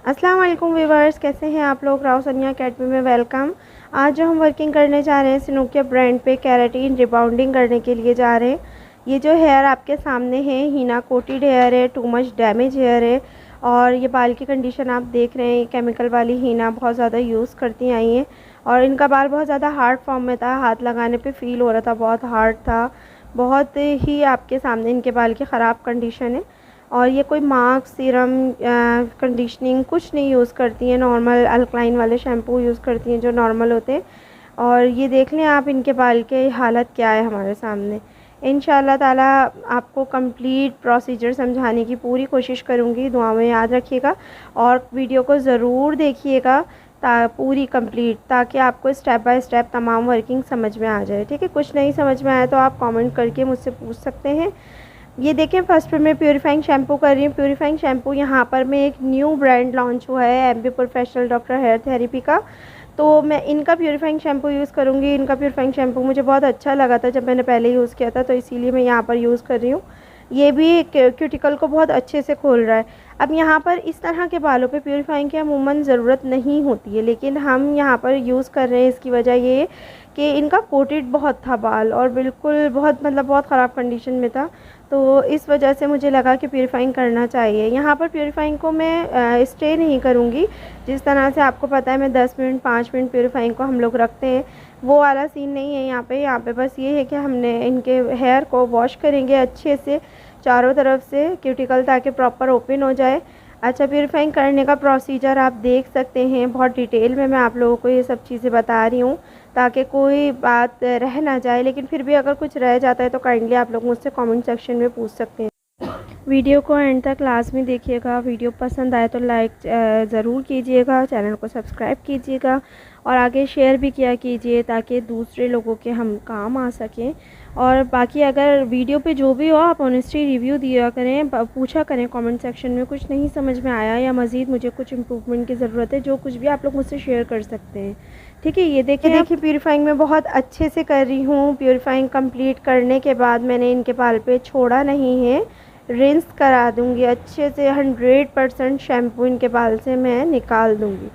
अस्सलाम वालेकुम व्यूवर्स, कैसे हैं आप लोग। राव सनिया अकेडमी में वेलकम। आज जो हम वर्किंग करने जा रहे हैं सिनोकिया ब्रांड पे केराटिन रिबाउंडिंग करने के लिए जा रहे हैं। ये जो हेयर आपके सामने है हीना कोटेड हेयर है, टू मच डैमेज हेयर है। और ये बाल की कंडीशन आप देख रहे हैं, केमिकल वाली हीना बहुत ज़्यादा यूज़ करती आई हैं और इनका बाल बहुत ज़्यादा हार्ड फॉर्म में था। हाथ लगाने पे फ़ील हो रहा था बहुत हार्ड था। बहुत ही आपके सामने इनके बाल की ख़राब कंडीशन है। और ये कोई मास्क सीरम कंडीशनिंग कुछ नहीं यूज़ करती हैं, नॉर्मल अल्कलाइन वाले शैम्पू यूज़ करती हैं जो नॉर्मल होते हैं। और ये देख लें आप इनके बाल के हालत क्या है हमारे सामने। इंशाल्लाह ताला आपको कंप्लीट प्रोसीजर समझाने की पूरी कोशिश करूँगी, दुआ में याद रखिएगा और वीडियो को ज़रूर देखिएगा पूरी कंप्लीट, ताकि आपको स्टेप बाय स्टेप तमाम वर्किंग समझ में आ जाए। ठीक है, कुछ नहीं समझ में आया तो आप कमेंट करके मुझसे पूछ सकते हैं। ये देखें, फर्स्ट पे मैं प्यूरीफाइंग शैम्पू कर रही हूँ। प्यूरीफाइंग शैम्पू यहाँ पर मैं एक न्यू ब्रांड लॉन्च हुआ है MB professional doctor hair therapy का, तो मैं इनका प्यूरीफाइंग शैम्पू यूज़ करूँगी। इनका प्यूरीफाइंग शैम्पू मुझे बहुत अच्छा लगा था जब मैंने पहले यूज़ किया था, तो इसीलिए मैं यहाँ पर यूज़ कर रही हूँ। ये भी क्यूटिकल को बहुत अच्छे से खोल रहा है। अब यहाँ पर इस तरह के बालों पे प्यूरीफाइंग की अमूमन ज़रूरत नहीं होती है, लेकिन हम यहाँ पर यूज़ कर रहे हैं। इसकी वजह ये कि इनका कोटेड बहुत था बाल और बिल्कुल बहुत ख़राब कंडीशन में था, तो इस वजह से मुझे लगा कि प्यूरीफाइंग करना चाहिए। यहाँ पर प्यूरीफाइंग को मैं स्टे नहीं करूँगी। जिस तरह से आपको पता है मैं 10 मिनट 5 मिनट प्यूरीफाइंग को हम लोग रखते हैं, वो वाला सीन नहीं है यहाँ पे बस ये है कि हमने इनके हेयर को वॉश करेंगे अच्छे से चारों तरफ से क्यूटिकल, ताकि प्रॉपर ओपन हो जाए। अच्छा, प्यूरीफाइंग करने का प्रोसीजर आप देख सकते हैं, बहुत डिटेल में मैं आप लोगों को ये सब चीज़ें बता रही हूँ ताकि कोई बात रह ना जाए, लेकिन फिर भी अगर कुछ रह जाता है तो काइंडली आप लोग मुझसे कमेंट सेक्शन में पूछ सकते हैं। वीडियो को एंड तक लाजमी देखिएगा। वीडियो पसंद आए तो लाइक ज़रूर कीजिएगा, चैनल को सब्सक्राइब कीजिएगा और आगे शेयर भी किया कीजिए ताकि दूसरे लोगों के हम काम आ सकें। और बाकी अगर वीडियो पे जो भी हो आप ऑनेस्टली रिव्यू दिया करें, पूछा करें कमेंट सेक्शन में कुछ नहीं समझ में आया या मज़ीद मुझे कुछ इम्प्रूवमेंट की ज़रूरत है, जो कुछ भी आप लोग मुझसे शेयर कर सकते हैं। ठीक है, ये देखिए प्यूरीफाइंग मैं बहुत अच्छे से कर रही हूँ। प्यूरीफाइंग कंप्लीट करने के बाद मैंने इनके बाल पे छोड़ा नहीं है, रिंस करा दूँगी अच्छे से। 100% शैम्पू इनके बाल से मैं निकाल दूँगी।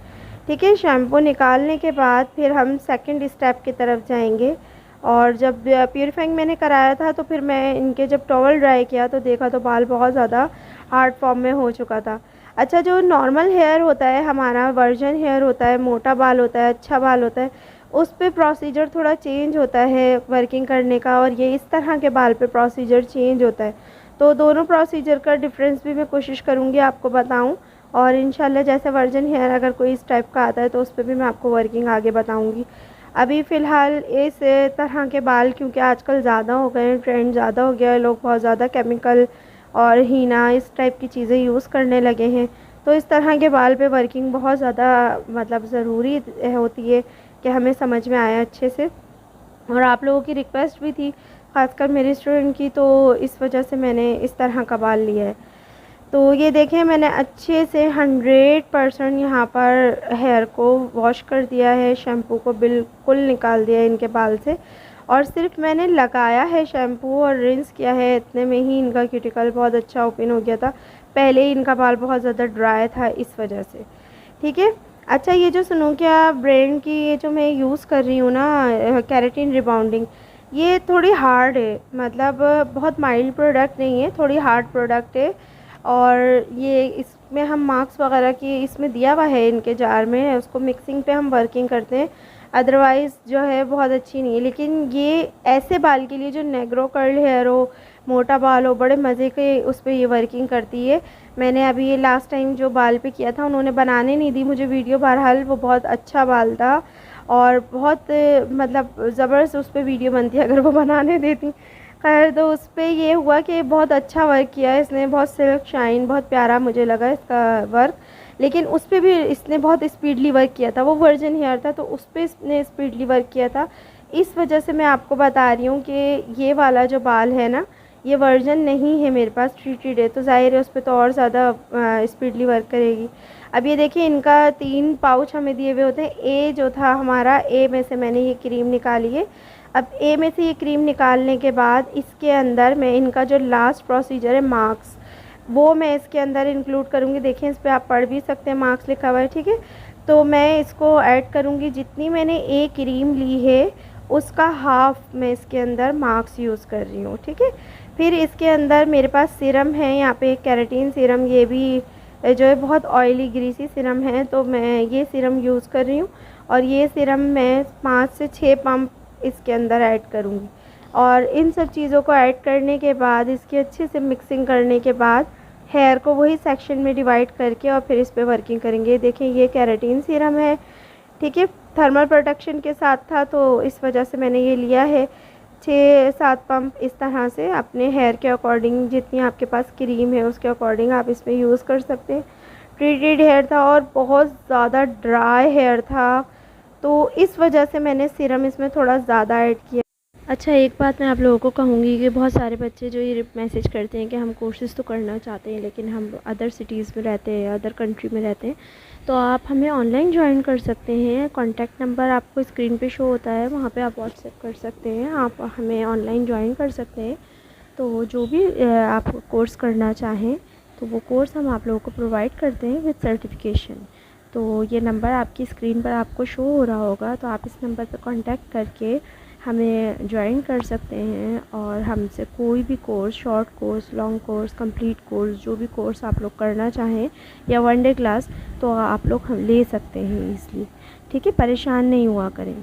ठीक है, शैम्पू निकालने के बाद फिर हम सेकंड स्टेप की तरफ जाएंगे। और जब प्यूरीफाइंग मैंने कराया था तो फिर मैं इनके जब टॉवल ड्राई किया तो देखा तो बाल बहुत ज़्यादा हार्ड फॉर्म में हो चुका था। अच्छा, जो नॉर्मल हेयर होता है हमारा, वर्जन हेयर होता है, मोटा बाल होता है, अच्छा बाल होता है, उस पे प्रोसीजर थोड़ा चेंज होता है वर्किंग करने का, और ये इस तरह के बाल पे प्रोसीजर चेंज होता है। तो दोनों प्रोसीजर का डिफरेंस भी मैं कोशिश करूँगी आपको बताऊँ, और इंशाल्लाह जैसे वर्जन हेयर अगर कोई इस टाइप का आता है तो उस पर भी मैं आपको वर्किंग आगे बताऊँगी। अभी फ़िलहाल इस तरह के बाल क्योंकि आजकल ज़्यादा हो गए हैं, ट्रेंड ज़्यादा हो गया है, लोग बहुत ज़्यादा केमिकल और हीना इस टाइप की चीज़ें यूज़ करने लगे हैं, तो इस तरह के बाल पे वर्किंग बहुत ज़्यादा ज़रूरी होती है कि हमें समझ में आए अच्छे से। और आप लोगों की रिक्वेस्ट भी थी, ख़ासकर मेरे स्टूडेंट की, तो इस वजह से मैंने इस तरह का बाल लिया है। तो ये देखें, मैंने अच्छे से 100% यहाँ पर हेयर को वॉश कर दिया है, शैम्पू को बिल्कुल निकाल दिया है इनके बाल से, और सिर्फ मैंने लगाया है शैम्पू और रिंस किया है, इतने में ही इनका क्यूटिकल बहुत अच्छा ओपन हो गया था। पहले ही इनका बाल बहुत ज़्यादा ड्राई था इस वजह से। ठीक है, अच्छा, ये जो सिनोकिया ब्रांड की ये जो मैं यूज़ कर रही हूँ ना केराटिन रिबाउंडिंग, ये थोड़ी हार्ड है, बहुत माइल्ड प्रोडक्ट नहीं है, थोड़ी हार्ड प्रोडक्ट है। और ये इसमें हम मार्क्स वगैरह की इसमें दिया हुआ है इनके जार में, उसको मिक्सिंग पे हम वर्किंग करते हैं, अदरवाइज़ जो है बहुत अच्छी नहीं है। लेकिन ये ऐसे बाल के लिए जो नेग्रो कर्ल हेयर हो, मोटा बाल हो, बड़े मज़े के उस पर ये वर्किंग करती है। मैंने अभी ये लास्ट टाइम जो बाल पे किया था, उन्होंने बनाने नहीं दी मुझे वीडियो, बहरहाल वो बहुत अच्छा बाल था और बहुत ज़बरदस्त उस पर वीडियो बनती अगर वो बनाने देती। खैर, तो उस पर ये हुआ कि बहुत अच्छा वर्क किया है इसने, बहुत सिल्क शाइन, बहुत प्यारा मुझे लगा इसका वर्क। लेकिन उस पर भी इसने बहुत स्पीडली वर्क किया था, वो वर्जन हेयर था तो उस पर इसने स्पीडली वर्क किया था। इस वजह से मैं आपको बता रही हूँ कि ये वाला जो बाल है ना, ये वर्जन नहीं है मेरे पास, ट्रीटेड है, तो ज़ाहिर है उस पर तो और ज़्यादा स्पीडली वर्क करेगी। अब ये देखिए, इनका 3 पाउच हमें दिए हुए होते हैं। ए जो था हमारा, ए में से मैंने ये क्रीम निकाली है। अब ए में से ये क्रीम निकालने के बाद इसके अंदर मैं इनका जो लास्ट प्रोसीजर है वो मैं इसके अंदर इंक्लूड करूँगी। देखिए इस पे आप पढ़ भी सकते हैं, मार्क्स लिखा हुआ है, ठीक है। तो मैं इसको ऐड करूँगी, जितनी मैंने एक क्रीम ली है उसका हाफ मैं इसके अंदर मार्क्स यूज़ कर रही हूँ, ठीक है। फिर इसके अंदर मेरे पास सीरम है, यहाँ पे केराटिन सीरम, ये भी जो है बहुत ऑयली ग्रीसी सीरम है, तो मैं ये सीरम यूज़ कर रही हूँ। और ये सीरम मैं 5 से 6 पंप इसके अंदर ऐड करूँगी। और इन सब चीज़ों को ऐड करने के बाद, इसकी अच्छे से मिक्सिंग करने के बाद, हेयर को वही सेक्शन में डिवाइड करके और फिर इस पर वर्किंग करेंगे। देखें ये केराटिन सीरम है, ठीक है। थर्मल प्रोटेक्शन के साथ था तो इस वजह से मैंने ये लिया है। 6-7 पंप इस तरह से अपने हेयर के अकॉर्डिंग, जितनी आपके पास क्रीम है उसके अकॉर्डिंग आप इसमें यूज़ कर सकते हैं। ट्रीटेड हेयर था और बहुत ज़्यादा ड्राई हेयर था, तो इस वजह से मैंने सीरम इसमें थोड़ा ज़्यादा ऐड किया। अच्छा, एक बात मैं आप लोगों को कहूँगी कि बहुत सारे बच्चे जो ये मैसेज करते हैं कि हम कोर्सेज़ तो करना चाहते हैं लेकिन हम अदर सिटीज़ में रहते हैं, अदर कंट्री में रहते हैं, तो आप हमें ऑनलाइन ज्वाइन कर सकते हैं। कॉन्टैक्ट नंबर आपको स्क्रीन पे शो होता है, वहाँ पे आप व्हाट्सएप कर सकते हैं, आप हमें ऑनलाइन ज्वाइन कर सकते हैं। तो जो भी आप कोर्स करना चाहें तो वो कोर्स हम आप लोगों को प्रोवाइड करते हैं विद सर्टिफिकेशन। तो ये नंबर आपकी स्क्रीन पर आपको शो हो रहा होगा, तो आप इस नंबर पर कॉन्टैक्ट करके हमें ज्वाइन कर सकते हैं और हमसे कोई भी course, short course, long course, complete course, जो भी कोर्स आप लोग करना चाहें या वन डे क्लास, तो आप लोग हम ले सकते हैं ईज़िली, ठीक है। परेशान नहीं हुआ करें।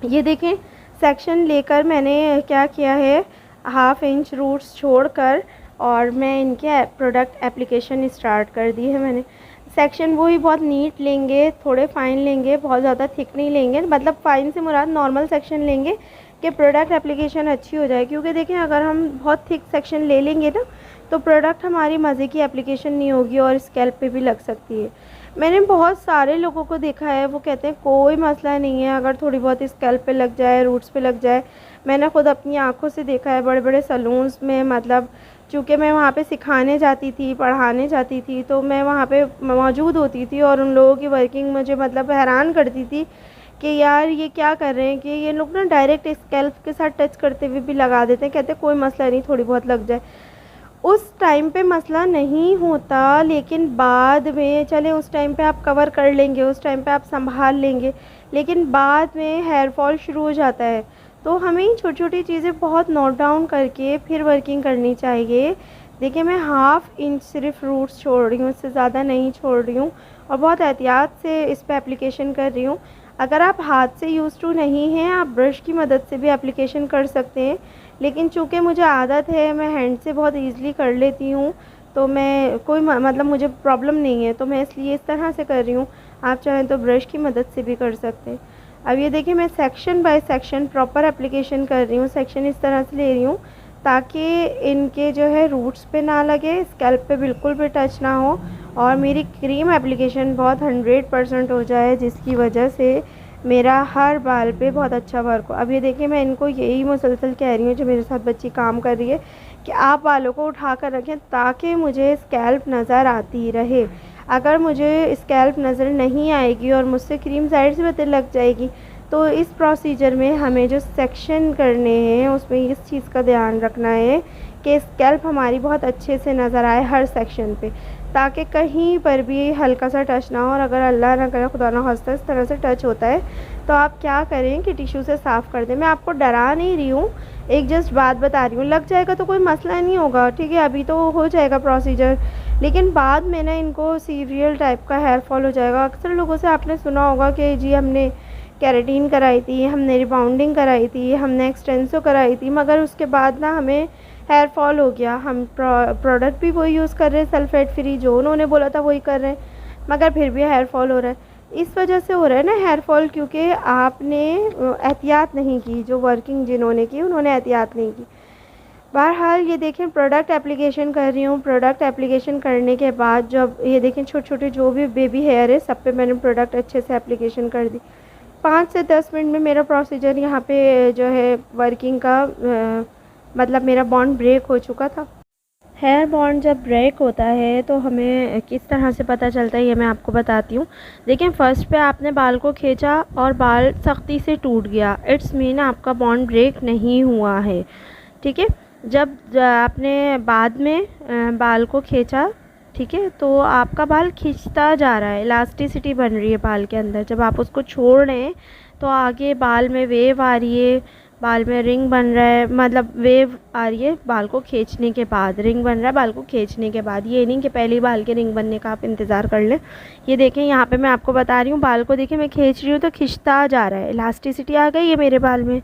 ये देखें सेक्शन लेकर मैंने क्या किया है, 1/2 इंच रूट्स छोड़कर और मैं इनके प्रोडक्ट एप्लीकेशन स्टार्ट कर दी है मैंने। सेक्शन वो ही बहुत नीट लेंगे, थोड़े फ़ाइन लेंगे, बहुत ज़्यादा थिक नहीं लेंगे, मतलब फ़ाइन से मुराद नॉर्मल सेक्शन लेंगे कि प्रोडक्ट एप्लीकेशन अच्छी हो जाए। क्योंकि देखें अगर हम बहुत थिक सेक्शन ले लेंगे ना तो प्रोडक्ट हमारी मज़े की एप्लीकेशन नहीं होगी और स्कैल्प पे भी लग सकती है। मैंने बहुत सारे लोगों को देखा है, वो कहते हैं कोई मसला नहीं है अगर थोड़ी बहुत स्कैल्प पे लग जाए, रूट्स पे लग जाए। मैंने ख़ुद अपनी आँखों से देखा है बड़े बड़े सैलून्स में, मतलब चूँकि मैं वहाँ पे सिखाने जाती थी, पढ़ाने जाती थी, तो मैं वहाँ पे मौजूद होती थी और उन लोगों की वर्किंग मुझे मतलब हैरान करती थी कि यार ये क्या कर रहे हैं कि ये लोग ना डायरेक्ट स्कैल्प के साथ टच करते हुए भी लगा देते हैं। कहते हैं कोई मसला नहीं, थोड़ी बहुत लग जाए। उस टाइम पे मसला नहीं होता, लेकिन बाद में चले उस टाइम पे आप कवर कर लेंगे, उस टाइम पे आप संभाल लेंगे, लेकिन बाद में हेयर फॉल शुरू हो जाता है। तो हमें छोटी छोटी चीज़ें बहुत नोट डाउन करके फिर वर्किंग करनी चाहिए। देखिए मैं 1/2 इंच सिर्फ रूट्स छोड़ रही हूँ, इससे ज़्यादा नहीं छोड़ रही हूँ और बहुत एहतियात से इस पर एप्लीकेशन कर रही हूँ। अगर आप हाथ से यूज़ टू नहीं हैं, आप ब्रश की मदद से भी एप्लीकेशन कर सकते हैं, लेकिन चूँकि मुझे आदत है, मैं हैंड से बहुत ईज़िली कर लेती हूँ, तो मैं कोई मतलब मुझे प्रॉब्लम नहीं है, तो मैं इसलिए इस तरह से कर रही हूँ। आप चाहें तो ब्रश की मदद से भी कर सकते हैं। अब ये देखिए मैं section by section proper application कर रही हूँ। सेक्शन इस तरह से ले रही हूँ ताकि इनके जो है रूट्स पे ना लगे, स्कैल्प पे बिल्कुल भी टच ना हो और मेरी क्रीम एप्लीकेशन बहुत 100% हो जाए, जिसकी वजह से मेरा हर बाल पे बहुत अच्छा वर्क हो। अब ये देखिए मैं इनको यही मुसलसल कह रही हूँ, जो मेरे साथ बच्ची काम कर रही है, कि आप बालों को उठा कर रखें ताकि मुझे स्कैल्प नज़र आती रहे। अगर मुझे स्कैल्प नज़र नहीं आएगी और मुझसे क्रीम साइड से बते लग जाएगी, तो इस प्रोसीजर में हमें जो सेक्शन करने हैं उसमें इस चीज़ का ध्यान रखना है कि स्कैल्प हमारी बहुत अच्छे से नज़र आए हर सेक्शन पे, ताकि कहीं पर भी हल्का सा टच ना हो। और अगर अल्लाह ना करे, खुदा ना खास्ता, इस तरह से टच होता है तो आप क्या करें कि टिश्यू से साफ़ कर दें। मैं आपको डरा नहीं रही हूँ, एक जस्ट बात बता रही हूँ। लग जाएगा तो कोई मसला नहीं होगा, ठीक है, अभी तो हो जाएगा प्रोसीजर, लेकिन बाद में ना इनको सीरियल टाइप का हेयर फॉल हो जाएगा। अक्सर लोगों से आपने सुना होगा कि जी हमने केराटिन कराई थी, हमने रिबाउंडिंग कराई थी, हमने एक्सटेंसो कराई थी, मगर उसके बाद ना हमें हेयर फॉल हो गया। हम प्रोडक्ट भी वही यूज़ कर रहे हैं, सल्फेट फ्री, जो उन्होंने बोला था वही कर रहे हैं, मगर फिर भी हेयर फॉल हो रहा है। इस वजह से हो रहा है ना हेयर फॉल, क्योंकि आपने एहतियात नहीं की। जो वर्किंग जिन्होंने की उन्होंने एहतियात नहीं की। बहरहाल ये देखें प्रोडक्ट एप्लीकेशन कर रही हूँ। प्रोडक्ट एप्लीकेशन करने के बाद जब ये देखें छोटे छोटे जो भी बेबी हेयर है सब पे मैंने प्रोडक्ट अच्छे से एप्लीकेशन कर दी। 5 से 10 मिनट में मेरा प्रोसीजर यहाँ पे जो है वर्किंग का मतलब मेरा बॉन्ड ब्रेक हो चुका था। हेयर बॉन्ड जब ब्रेक होता है तो हमें किस तरह से पता चलता है ये मैं आपको बताती हूँ। देखिए फर्स्ट पे आपने बाल को खींचा और बाल सख्ती से टूट गया, इट्स मीन आपका बॉन्ड ब्रेक नहीं हुआ है, ठीक है। जब आपने बाद में बाल को खींचा, ठीक है, तो आपका बाल खींचता जा रहा है, इलास्टिसिटी बन रही है बाल के अंदर। जब आप उसको छोड़ रहे हैं तो आगे बाल में वेव आ रही है, बाल में रिंग बन रहा है, मतलब वेव आ रही है बाल को खींचने के बाद, रिंग बन रहा है बाल को खींचने के बाद। ये नहीं कि पहली बाल के रिंग बनने का आप इंतज़ार कर लें। ये देखें, यहाँ पे मैं आपको बता रही हूँ, बाल को देखिए मैं खींच रही हूँ तो खिंचता जा रहा है, इलास्टिसिटी आ गई है मेरे बाल में।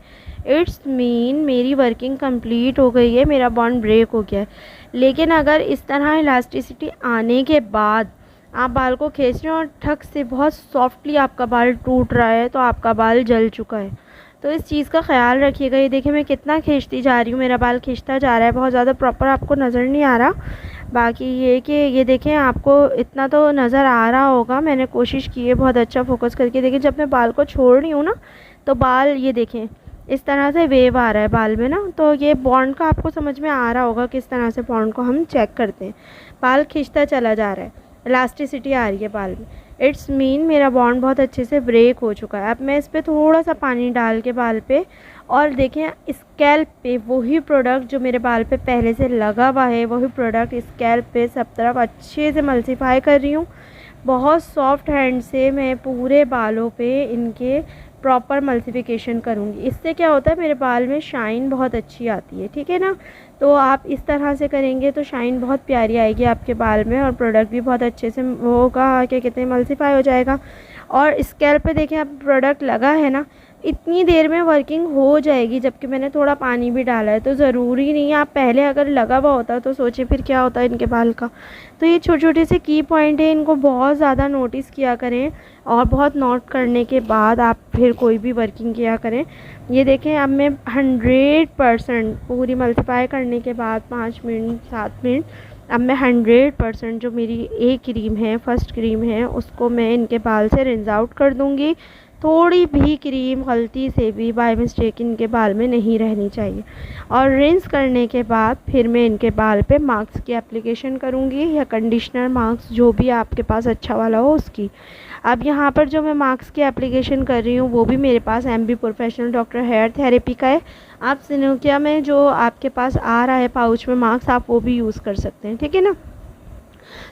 इट्स मीन मेरी वर्किंग कंप्लीट हो गई है, मेरा बॉन्ड ब्रेक हो गया है। लेकिन अगर इस तरह इलास्टिसिटी आने के बाद आप बाल को खींच रहे हैं और ठक से बहुत सॉफ्टली आपका बाल टूट रहा है, तो आपका बाल जल चुका है। तो इस चीज़ का ख्याल रखिएगा। ये देखिए मैं कितना खींचती जा रही हूँ, मेरा बाल खींचता जा रहा है, बहुत ज़्यादा प्रॉपर आपको नज़र नहीं आ रहा। बाकी ये कि ये देखें, आपको इतना तो नज़र आ रहा होगा, मैंने कोशिश की है बहुत अच्छा फोकस करके। देखिए जब मैं बाल को छोड़ रही हूँ ना, तो बाल ये देखें इस तरह से वेव आ रहा है बाल में ना, तो ये बॉन्ड का आपको समझ में आ रहा होगा किस तरह से बॉन्ड को हम चेक करते हैं। बाल खींचता चला जा रहा है, इलास्टिसिटी आ रही है बाल में। इट्स मीन मेरा बॉन्ड बहुत अच्छे से ब्रेक हो चुका है। अब मैं इस पर थोड़ा सा पानी डाल के बाल पे, और देखें स्कैल्प पे वही प्रोडक्ट जो मेरे बाल पे पहले से लगा हुआ है, वही प्रोडक्ट स्कैल्प पे सब तरफ अच्छे से मल्सीफाई कर रही हूँ। बहुत सॉफ्ट हैंड से मैं पूरे बालों पे इनके प्रॉपर मल्टीप्लिकेशन करूँगी। इससे क्या होता है, मेरे बाल में शाइन बहुत अच्छी आती है, ठीक है ना। तो आप इस तरह से करेंगे तो शाइन बहुत प्यारी आएगी आपके बाल में, और प्रोडक्ट भी बहुत अच्छे से होगा, क्या कहते हैं, मल्टीप्लाई हो जाएगा। और स्कैल्प पे देखें आप प्रोडक्ट लगा है ना, इतनी देर में वर्किंग हो जाएगी, जबकि मैंने थोड़ा पानी भी डाला है। तो ज़रूरी नहीं है, आप पहले अगर लगा हुआ होता तो सोचिए फिर क्या होता है इनके बाल का। तो ये छोटे छोटे से की पॉइंट है, इनको बहुत ज़्यादा नोटिस किया करें, और बहुत नोट करने के बाद आप फिर कोई भी वर्किंग किया करें। ये देखें अब मैं 100% पूरी मल्टीप्लाई करने के बाद 5 मिनट 7 मिनट, अब मैं 100% जो मेरी एक क्रीम है, फर्स्ट क्रीम है, उसको मैं इनके बाल से रिंस आउट कर दूँगी। थोड़ी भी क्रीम गलती से भी बाय मिस्टेक इनके बाल में नहीं रहनी चाहिए। और रिंस करने के बाद फिर मैं इनके बाल पे मास्क की एप्लीकेशन करूँगी, या कंडीशनर मास्क जो भी आपके पास अच्छा वाला हो उसकी। अब यहाँ पर जो मैं मास्क की एप्लीकेशन कर रही हूँ वो भी मेरे पास MB professional doctor hair therapy का है। आप सिनोकिया में जो आपके पास आ रहा है पाउच में मास्क, आप वो भी यूज़ कर सकते हैं, ठीक है ना।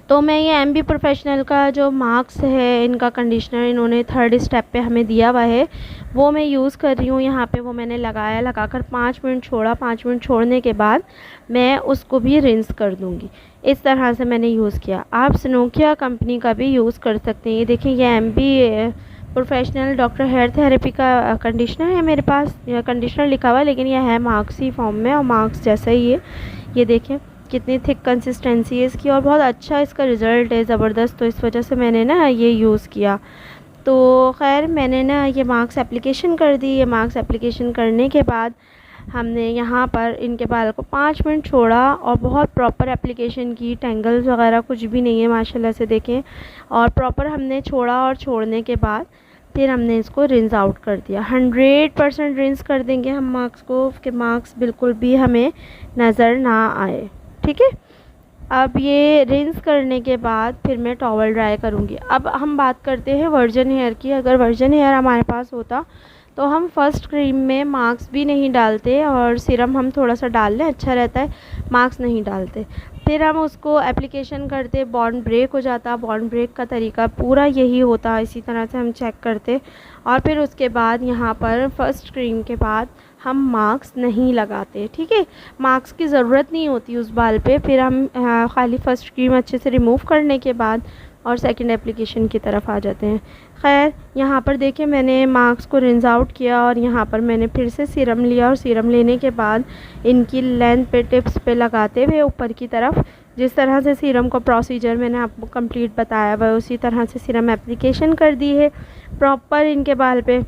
तो मैं ये MB प्रोफेशनल का जो मास्क है, इनका कंडीशनर इन्होंने 3rd स्टेप पे हमें दिया हुआ है, वो मैं यूज़ कर रही हूँ। यहाँ पे वो मैंने लगाया, लगाकर 5 मिनट छोड़ा, 5 मिनट छोड़ने के बाद मैं उसको भी रिंस कर दूँगी। इस तरह से मैंने यूज़ किया। आप सिनोकिया कंपनी का भी यूज़ कर सकते हैं। ये देखें, ये MB professional doctor hair therapy का कंडीशनर है मेरे पास, कंडीशनर लिखा हुआ है, लेकिन यह है मास्क ही फॉर्म में, और मास्क जैसा ही है। ये देखें कितनी थिक कंसिस्टेंसी है इसकी, और बहुत अच्छा इसका रिज़ल्ट है, ज़बरदस्त। तो इस वजह से मैंने ना ये यूज़ किया। तो खैर मैंने ना ये मास्क एप्लीकेशन कर दी। ये मास्क एप्लीकेशन करने के बाद हमने यहाँ पर इनके बाल को 5 मिनट छोड़ा, और बहुत प्रॉपर एप्लीकेशन की, टेंगल्स वगैरह कुछ भी नहीं है माशाल्लाह से, देखें। और प्रॉपर हमने छोड़ा, और छोड़ने के बाद फिर हमने इसको रिंस आउट कर दिया। 100% रिंस कर देंगे हम मास्क को, कि मास्क बिल्कुल भी हमें नज़र ना आए, ठीक है। अब ये रिंस करने के बाद फिर मैं टॉवल ड्राई करूँगी। अब हम बात करते हैं वर्जन हेयर की। अगर वर्जन हेयर हमारे पास होता तो हम फर्स्ट क्रीम में मास्क भी नहीं डालते, और सीरम हम थोड़ा सा डाल लें, अच्छा रहता है, मास्क नहीं डालते। फिर हम उसको एप्लीकेशन करते, बॉन्ड ब्रेक हो जाता। बॉन्ड ब्रेक का तरीका पूरा यही होता, इसी तरह से हम चेक करते। और फिर उसके बाद यहाँ पर फर्स्ट क्रीम के बाद हम मास्क नहीं लगाते, ठीक है। मास्क की ज़रूरत नहीं होती उस बाल पे। फिर हम खाली फ़र्स्ट क्रीम अच्छे से रिमूव करने के बाद और सेकंड एप्लीकेशन की तरफ आ जाते हैं। खैर यहाँ पर देखिए मैंने मास्क को रिंस आउट किया, और यहाँ पर मैंने फिर से सीरम लिया, और सीरम लेने के बाद इनकी लेंथ पे, टिप्स पे लगाते हुए ऊपर की तरफ, जिस तरह से सीरम का प्रोसीजर मैंने आपको कंप्लीट बताया हुआ है, उसी तरह से सीरम एप्लीकेशन कर दी है प्रॉपर इनके बाल पे।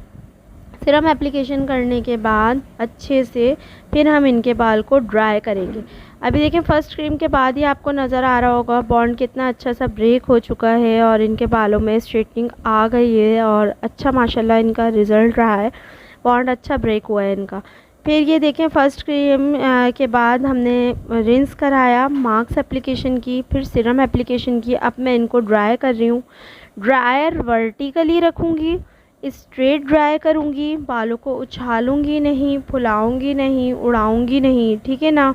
सीरम एप्लीकेशन करने के बाद अच्छे से फिर हम इनके बाल को ड्राई करेंगे। अभी देखें फर्स्ट क्रीम के बाद ही आपको नज़र आ रहा होगा बॉन्ड कितना अच्छा सा ब्रेक हो चुका है, और इनके बालों में स्ट्रेटनिंग आ गई है, और अच्छा माशाल्लाह इनका रिज़ल्ट रहा है, बॉन्ड अच्छा ब्रेक हुआ है इनका। फिर ये देखें फर्स्ट क्रीम के बाद हमने रिंस कराया, मास्क एप्लीकेशन की, फिर सीरम एप्लीकेशन की। अब मैं इनको ड्राई कर रही हूँ। ड्रायर वर्टिकली रखूँगी, स्ट्रेट ड्राई करूँगी, बालों को उछालूँगी नहीं, फुलाऊँगी नहीं, उड़ाऊँगी नहीं, ठीक है ना।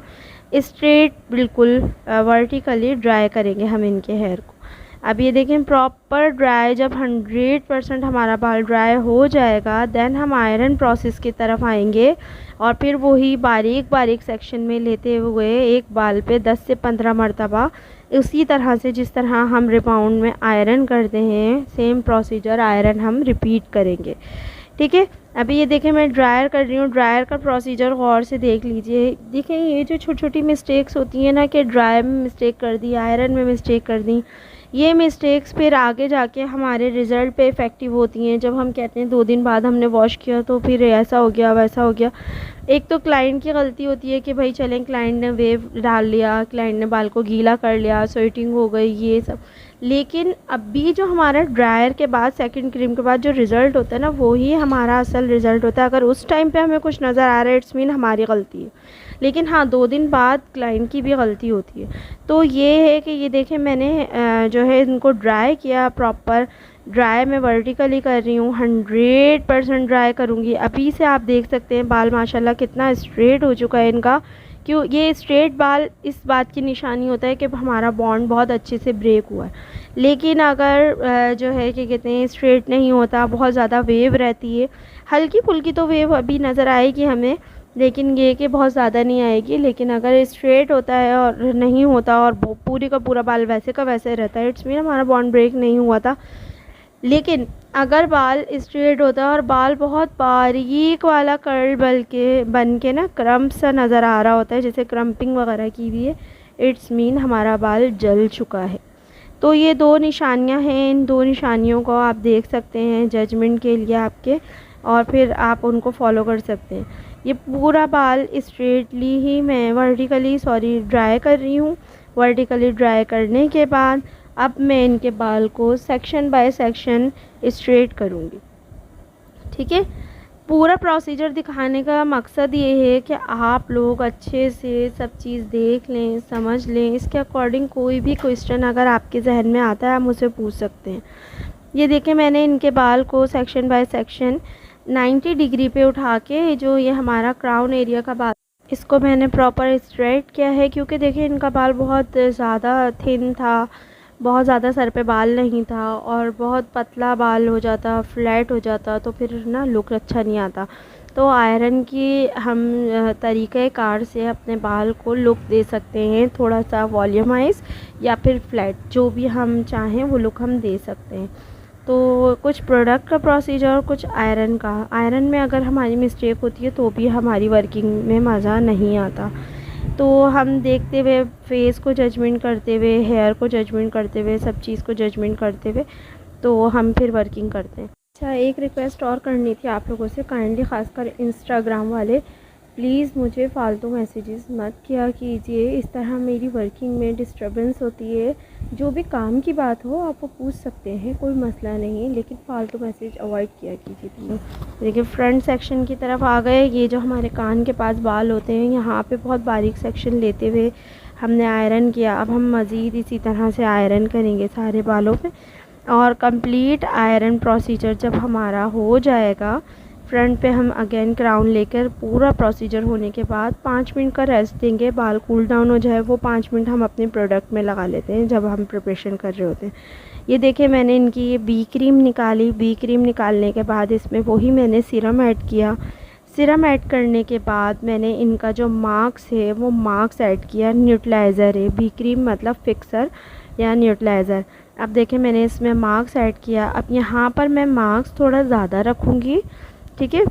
स्ट्रेट बिल्कुल वर्टिकली ड्राई करेंगे हम इनके हेयर को। अब ये देखें प्रॉपर ड्राई, जब 100% हमारा बाल ड्राई हो जाएगा देन हम आयरन प्रोसेस की तरफ आएंगे और फिर वही बारीक बारीक सेक्शन में लेते हुए एक बाल पे 10 से 15 मरतबा उसी तरह से जिस तरह हम रिबाउंड में आयरन करते हैं सेम प्रोसीजर आयरन हम रिपीट करेंगे, ठीक है। अभी ये देखें मैं ड्रायर कर रही हूँ, ड्रायर का प्रोसीजर गौर से देख लीजिए। देखें ये जो छोटी छोटी मिस्टेक्स होती हैं ना कि ड्राई में मिस्टेक कर दी, आयरन में मिस्टेक कर दी, ये मिस्टेक्स फिर आगे जाके हमारे रिज़ल्ट पे इफ़ेक्टिव होती हैं। जब हम कहते हैं 2 दिन बाद हमने वॉश किया तो फिर ऐसा हो गया वैसा हो गया। एक तो क्लाइंट की गलती होती है कि भाई चलें क्लाइंट ने वेव डाल लिया, क्लाइंट ने बाल को गीला कर लिया, स्वेटिंग हो गई, ये सब। लेकिन अभी जो हमारा ड्रायर के बाद सेकंड क्रीम के बाद जो रिज़ल्ट होता है ना वही हमारा असल रिज़ल्ट होता है। अगर उस टाइम पे हमें कुछ नज़र आ रहा है इट्स मीन हमारी गलती है, लेकिन हाँ 2 दिन बाद क्लाइंट की भी गलती होती है। तो ये है कि ये देखें मैंने जो है इनको ड्राई किया, प्रॉपर ड्राई मैं वर्टिकली कर रही हूँ, 100% ड्राई करूँगी। अभी से आप देख सकते हैं बाल माशाल्लाह कितना स्ट्रेट हो चुका है इनका। क्यों ये स्ट्रेट बाल इस बात की निशानी होता है कि हमारा बॉन्ड बहुत अच्छे से ब्रेक हुआ है। लेकिन अगर जो है कि कहते हैं स्ट्रेट नहीं होता, बहुत ज़्यादा वेव रहती है, हल्की फुल्की तो वेव अभी नज़र आएगी हमें, लेकिन ये कि बहुत ज़्यादा नहीं आएगी। लेकिन अगर स्ट्रेट होता है और नहीं होता और पूरी का पूरा बाल वैसे का वैसे रहता है इट्स मीन हमारा बॉन्ड ब्रेक नहीं हुआ था। लेकिन अगर बाल स्ट्रेट होता है और बाल बहुत बारीक वाला कर्ल बन के ना क्रम्प सा नज़र आ रहा होता है, जैसे क्रम्पिंग वगैरह की हुई है, इट्स मीन हमारा बाल जल चुका है। तो ये 2 निशानियां हैं, इन 2 निशानियों को आप देख सकते हैं जजमेंट के लिए आपके, और फिर आप उनको फॉलो कर सकते हैं। ये पूरा बाल स्ट्रेटली ही मैं वर्टिकली ड्राई कर रही हूँ। वर्टिकली ड्राई करने के बाद अब मैं इनके बाल को सेक्शन बाय सेक्शन स्ट्रेट करूँगी, ठीक है। पूरा प्रोसीजर दिखाने का मकसद ये है कि आप लोग अच्छे से सब चीज़ देख लें, समझ लें। इसके अकॉर्डिंग कोई भी क्वेश्चन अगर आपके जहन में आता है आप मुझसे पूछ सकते हैं। ये देखें मैंने इनके बाल को सेक्शन बाय सेक्शन 90 डिग्री पे उठा के जो ये हमारा क्राउन एरिया का बाल इसको मैंने प्रॉपर स्ट्रेट किया है, क्योंकि देखिए इनका बाल बहुत ज़्यादा थिन था, बहुत ज़्यादा सर पे बाल नहीं था और बहुत पतला बाल हो जाता, फ्लैट हो जाता तो फिर ना लुक अच्छा नहीं आता। तो आयरन की हम तरीक़ेकार से अपने बाल को लुक दे सकते हैं, थोड़ा सा वॉल्यूमाइज या फिर फ्लैट, जो भी हम चाहें वो लुक हम दे सकते हैं। तो कुछ प्रोडक्ट का प्रोसीजर और कुछ आयरन का। आयरन में अगर हमारी मिस्टेक होती है तो भी हमारी वर्किंग में मज़ा नहीं आता। तो हम देखते हुए फेस को जजमेंट करते हुए, हेयर को जजमेंट करते हुए, सब चीज़ को जजमेंट करते हुए तो हम फिर वर्किंग करते हैं। अच्छा एक रिक्वेस्ट और करनी थी आप लोगों से, काइंडली ख़ासकर इंस्टाग्राम वाले प्लीज़ मुझे फ़ालतू मैसेजेस मत किया कीजिए, इस तरह मेरी वर्किंग में डिस्टर्बेंस होती है। जो भी काम की बात हो आप वो पूछ सकते हैं, कोई मसला नहीं, लेकिन फ़ालतू मैसेज अवॉइड किया कीजिए प्लीज़। देखिए फ्रंट सेक्शन की तरफ आ गए। ये जो हमारे कान के पास बाल होते हैं यहाँ पे बहुत बारीक सेक्शन लेते हुए हमने आयरन किया। अब हम मज़ीद इसी तरह से आयरन करेंगे सारे बालों पे, और कंप्लीट आयरन प्रोसीजर जब हमारा हो जाएगा फ्रंट पे हम अगेन क्राउन लेकर पूरा प्रोसीजर होने के बाद 5 मिनट का रेस्ट देंगे, बाल कूल डाउन हो जाए। वो 5 मिनट हम अपने प्रोडक्ट में लगा लेते हैं जब हम प्रिपरेशन कर रहे होते हैं। ये देखिए मैंने इनकी ये बी क्रीम निकाली। बी क्रीम निकालने के बाद इसमें वही मैंने सीरम ऐड किया। सीरम ऐड करने के बाद मैंने इनका जो मार्क्स है वो मार्क्स ऐड किया। न्यूट्रलाइज़र है, बी क्रीम मतलब फिक्सर या न्यूट्रलाइज़र। अब देखिए मैंने इसमें मार्क्स ऐड किया। अब यहाँ पर मैं मार्क्स थोड़ा ज़्यादा रखूँगी, ठीक है।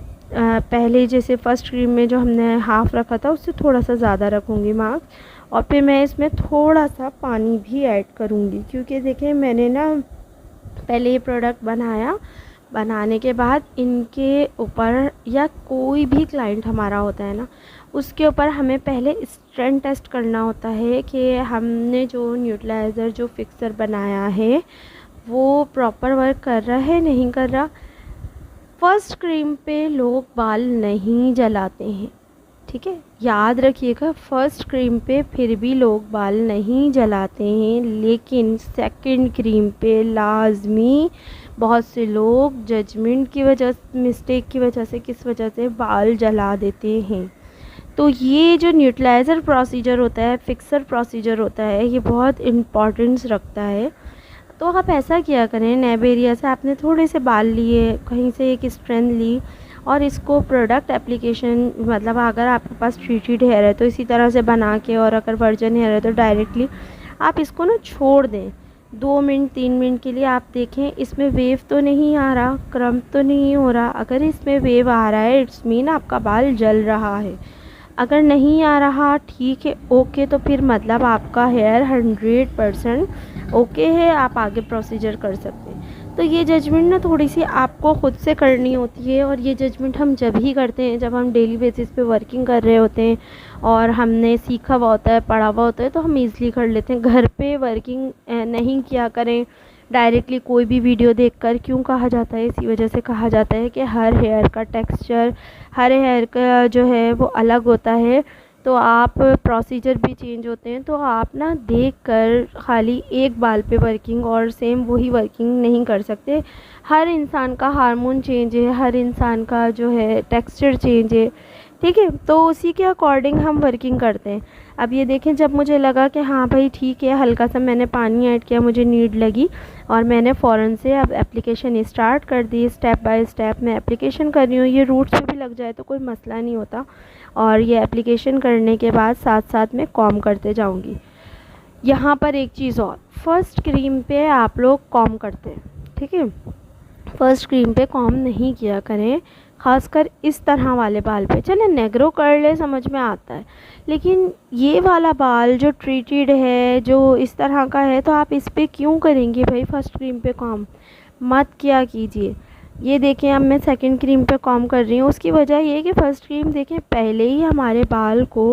पहले जैसे फ़र्स्ट क्रीम में जो हमने हाफ़ रखा था उससे थोड़ा सा ज़्यादा रखूँगी मार्क्स, और फिर मैं इसमें थोड़ा सा पानी भी ऐड करूँगी, क्योंकि देखिए मैंने ना पहले ये प्रोडक्ट बनाया, बनाने के बाद इनके ऊपर या कोई भी क्लाइंट हमारा होता है ना उसके ऊपर हमें पहले स्ट्रेंथ टेस्ट करना होता है कि हमने जो न्यूट्रलाइज़र जो फिक्सर बनाया है वो प्रॉपर वर्क कर रहा है नहीं कर रहा। फर्स्ट क्रीम पे लोग बाल नहीं जलाते हैं, ठीक है, याद रखिएगा फर्स्ट क्रीम पे फिर भी लोग बाल नहीं जलाते हैं, लेकिन सेकंड क्रीम पे लाजमी बहुत से लोग जजमेंट की वजह, मिस्टेक की वजह से, किस वजह से बाल जला देते हैं। तो ये जो न्यूट्रलाइज़र प्रोसीजर होता है, फिक्सर प्रोसीजर होता है, ये बहुत इम्पॉर्टेंस रखता है। तो आप ऐसा किया करें, नैब एरिया से आपने थोड़े से बाल लिए, कहीं से एक स्ट्रेंथ ली और इसको प्रोडक्ट एप्लीकेशन, मतलब अगर आपके पास ट्रीटेड हेयर है तो इसी तरह से बना के, और अगर वर्जन हेयर है तो डायरेक्टली आप इसको ना छोड़ दें 2 मिनट 3 मिनट के लिए। आप देखें इसमें वेव तो नहीं आ रहा, क्रम्प तो नहीं हो रहा। अगर इसमें वेव आ रहा है इट्स मीन आपका बाल जल रहा है। अगर नहीं आ रहा, ठीक है, ओके, तो फिर मतलब आपका हेयर 100% ओके है, आप आगे प्रोसीजर कर सकते हैं। तो ये जजमेंट ना थोड़ी सी आपको ख़ुद से करनी होती है, और ये जजमेंट हम जब ही करते हैं जब हम डेली बेसिस पे वर्किंग कर रहे होते हैं और हमने सीखा हुआ होता है, पढ़ा हुआ होता है, तो हम ईज़िली कर लेते हैं। घर पे वर्किंग नहीं किया करें डायरेक्टली कोई भी वीडियो देखकर। क्यों कहा जाता है? इसी वजह से कहा जाता है कि हर हेयर का टेक्सचर, हर हेयर का जो है वो अलग होता है, तो आप प्रोसीजर भी चेंज होते हैं। तो आप ना देख कर खाली एक बाल पे वर्किंग और सेम वही वर्किंग नहीं कर सकते। हर इंसान का हार्मोन चेंज है, हर इंसान का जो है टेक्सचर चेंज है, ठीक है, तो उसी के अकॉर्डिंग हम वर्किंग करते हैं। अब ये देखें, जब मुझे लगा कि हाँ भाई ठीक है, हल्का सा मैंने पानी ऐड किया, मुझे नीड लगी और मैंने फ़ौरन से अब एप्लीकेशन स्टार्ट कर दी। स्टेप बाय स्टेप मैं एप्लीकेशन कर रही हूँ। ये रूट्स पे भी लग जाए तो कोई मसला नहीं होता। और ये एप्लीकेशन करने के बाद साथ साथ मैं कॉम करते जाऊँगी। यहाँ पर एक चीज़ और, फर्स्ट क्रीम पे आप लोग कॉम करते हैं, ठीक है, फर्स्ट क्रीम पे कॉम नहीं किया करें, ख़ासकर इस तरह वाले बाल पे। चले नेग्रो कर ले, समझ में आता है, लेकिन ये वाला बाल जो ट्रीटेड है, जो इस तरह का है, तो आप इस पे क्यों करेंगे भाई फर्स्ट क्रीम पे कॉम? मत किया कीजिए। ये देखें, अब मैं सेकंड क्रीम पे कॉम कर रही हूँ। उसकी वजह ये है कि फ़र्स्ट क्रीम देखें पहले ही हमारे बाल को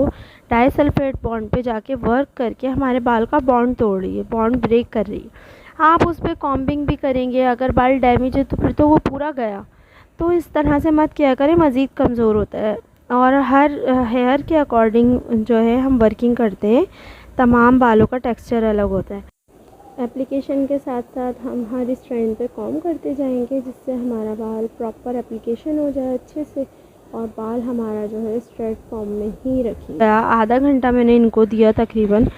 डाइसल्फेट बॉन्ड पे जाके वर्क करके हमारे बाल का बॉन्ड तोड़ रही है, बॉन्ड ब्रेक कर रही है। आप उस पर कॉम्बिंग भी करेंगे, अगर बाल डैमेज है तो फिर तो वो पूरा गया। तो इस तरह से मत किया करें, मज़ीद कमज़ोर होता है। और हर हेयर के अकॉर्डिंग जो है हम वर्किंग करते हैं, तमाम बालों का टेक्सचर अलग होता है। एप्लीकेशन के साथ साथ हम हर स्ट्रैंड पे कॉम करते जाएंगे, जिससे हमारा बाल प्रॉपर एप्लीकेशन हो जाए अच्छे से, और बाल हमारा जो है स्ट्रेट फॉर्म में ही रखिएगा। आधा घंटा मैंने इनको दिया, तकरीबन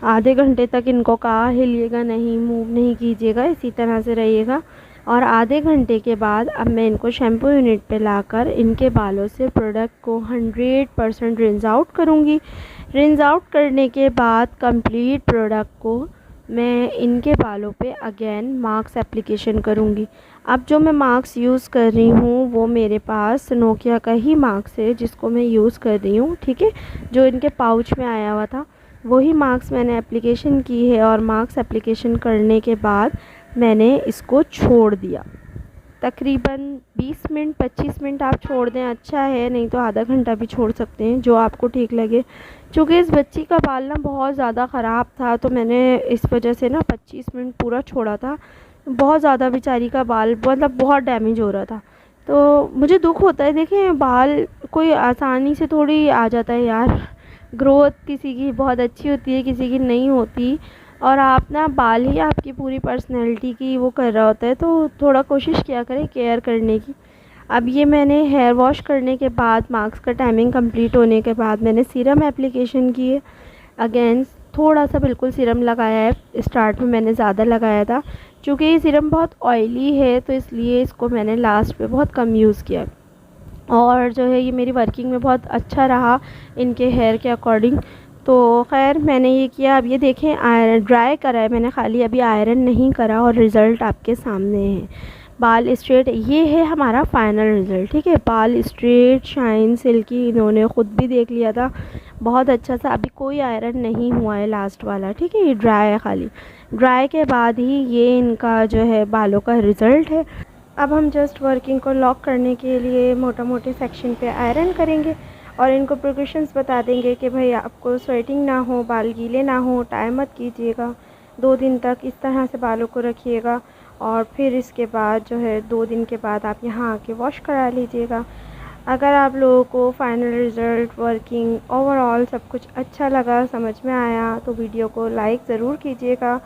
आधे घंटे तक इनको कहा हिलिएगा नहीं, मूव नहीं कीजिएगा, इसी तरह से रहिएगा। और आधे घंटे के बाद अब मैं इनको शैम्पू यूनिट पे लाकर इनके बालों से प्रोडक्ट को 100% रिंस आउट करूँगी। रिंस आउट करने के बाद कंप्लीट प्रोडक्ट को मैं इनके बालों पे अगेन मास्क एप्लीकेशन करूँगी। अब जो मैं मास्क यूज़ कर रही हूँ वो मेरे पास नोकिया का ही मास्क है, जिसको मैं यूज़ कर रही हूँ, ठीक है, जो इनके पाउच में आया हुआ था वही मास्क मैंने एप्लीकेशन की है। और मास्क एप्लीकेशन करने के बाद मैंने इसको छोड़ दिया, तकरीबन 20 मिनट 25 मिनट आप छोड़ दें, अच्छा है, नहीं तो आधा घंटा भी छोड़ सकते हैं, जो आपको ठीक लगे। चूँकि इस बच्ची का बाल ना बहुत ज़्यादा ख़राब था, तो मैंने इस वजह से ना 25 मिनट पूरा छोड़ा था। बहुत ज़्यादा बेचारी का बाल मतलब बहुत डैमेज हो रहा था, तो मुझे दुख होता है। देखें, बाल कोई आसानी से थोड़ी आ जाता है यार, ग्रोथ किसी की बहुत अच्छी होती है, किसी की नहीं होती, और आप ना बाल ही आपकी पूरी पर्सनैलिटी की वो कर रहा होता है, तो थोड़ा कोशिश किया करें केयर करने की। अब ये मैंने हेयर वॉश करने के बाद, मास्क का टाइमिंग कंप्लीट होने के बाद मैंने सीरम एप्लीकेशन की है। अगेन थोड़ा सा बिल्कुल सीरम लगाया है, स्टार्ट में मैंने ज़्यादा लगाया था, चूँकि ये सीरम बहुत ऑयली है तो इसलिए इसको मैंने लास्ट पे बहुत कम यूज़ किया। और जो है ये मेरी वर्किंग में बहुत अच्छा रहा इनके हेयर के अकॉर्डिंग। तो खैर मैंने ये किया। अब ये देखें, आयरन ड्राई करा है मैंने, खाली अभी आयरन नहीं करा, और रिज़ल्ट आपके सामने है। बाल स्ट्रेट, ये है हमारा फाइनल रिज़ल्ट, ठीक है, बाल स्ट्रेट, शाइन, सिल्की, इन्होंने ख़ुद भी देख लिया था, बहुत अच्छा सा। अभी कोई आयरन नहीं हुआ है लास्ट वाला, ठीक है, ये ड्राई है खाली। ड्राई के बाद ही ये इनका जो है बालों का रिज़ल्ट है। अब हम जस्ट वर्किंग को लॉक करने के लिए मोटा मोटे सेक्शन पे आयरन करेंगे और इनको प्रिकॉशंस बता देंगे कि भाई आपको स्वेटिंग ना हो, बाल गीले ना हो, टाई मत कीजिएगा, 2 दिन तक इस तरह से बालों को रखिएगा, और फिर इसके बाद जो है 2 दिन के बाद आप यहाँ आके वॉश करा लीजिएगा। अगर आप लोगों को फाइनल रिज़ल्ट, वर्किंग, ओवरऑल सब कुछ अच्छा लगा, समझ में आया तो वीडियो को लाइक ज़रूर कीजिएगा।